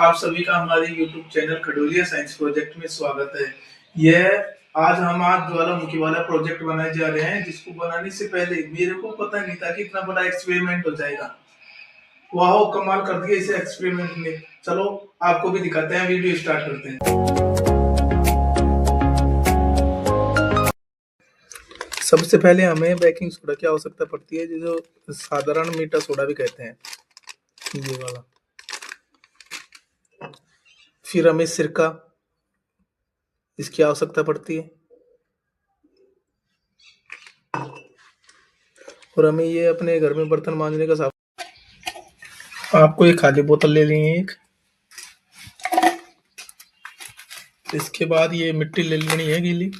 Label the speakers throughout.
Speaker 1: आप सभी का हमारे YouTube चैनल खडोलिया साइंस प्रोजेक्ट में स्वागत है। आज ज्वालामुखी वाला प्रोजेक्ट बनाने जा रहे हैं, जिसको बनाने से पहले मेरे को पता नहीं था कि इतना बड़ा एक्सपेरिमेंट हो जाएगा। वाह, कमाल कर दिया इसे एक्सपेरिमेंट ने। चलो आपको भी दिखाते हैं, वीडियो स्टार्ट करते हैं। सबसे पहले हमें बेकिंग सोडा की आवश्यकता पड़ती है, जो साधारण मीठा सोडा भी कहते हैं, ये वाला। फिर हमें सिरका, इसकी आवश्यकता पड़ती है। और हमें ये अपने घर में बर्तन मांजने का साबुन। आपको एक खाली बोतल ले लेनी है एक। इसके बाद ये मिट्टी ले लेनी है गीली।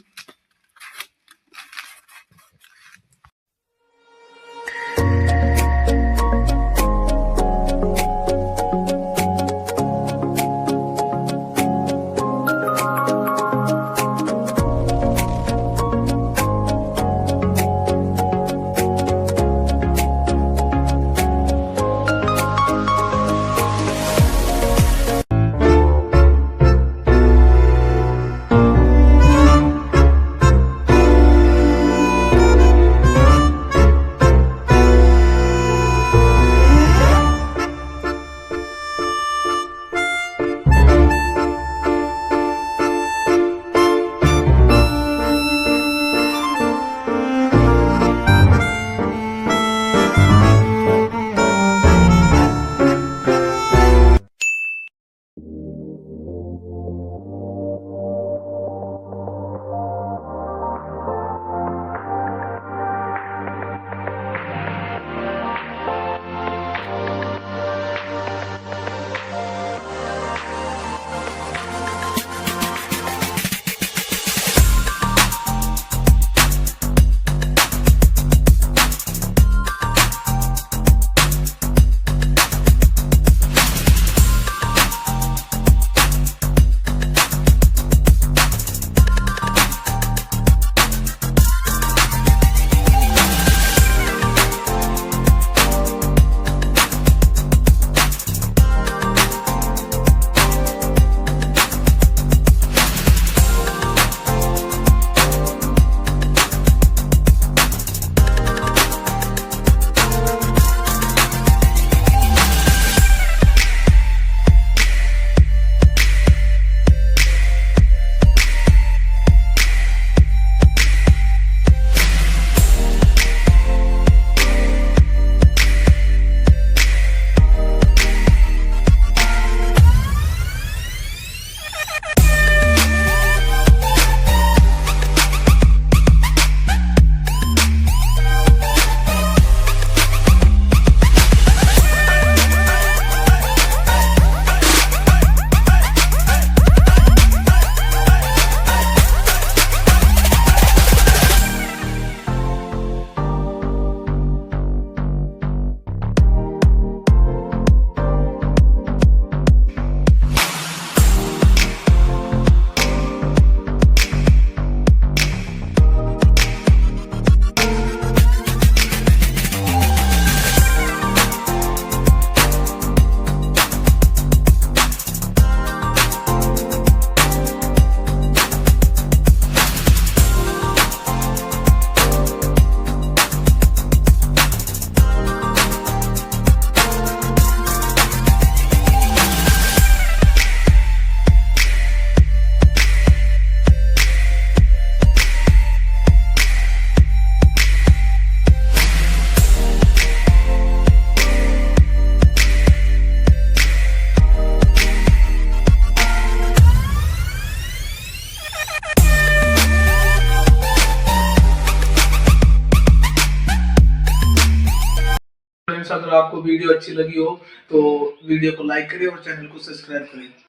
Speaker 1: फ्रेंड्स, अगर आपको वीडियो अच्छी लगी हो तो वीडियो को लाइक करें और चैनल को सब्सक्राइब करें।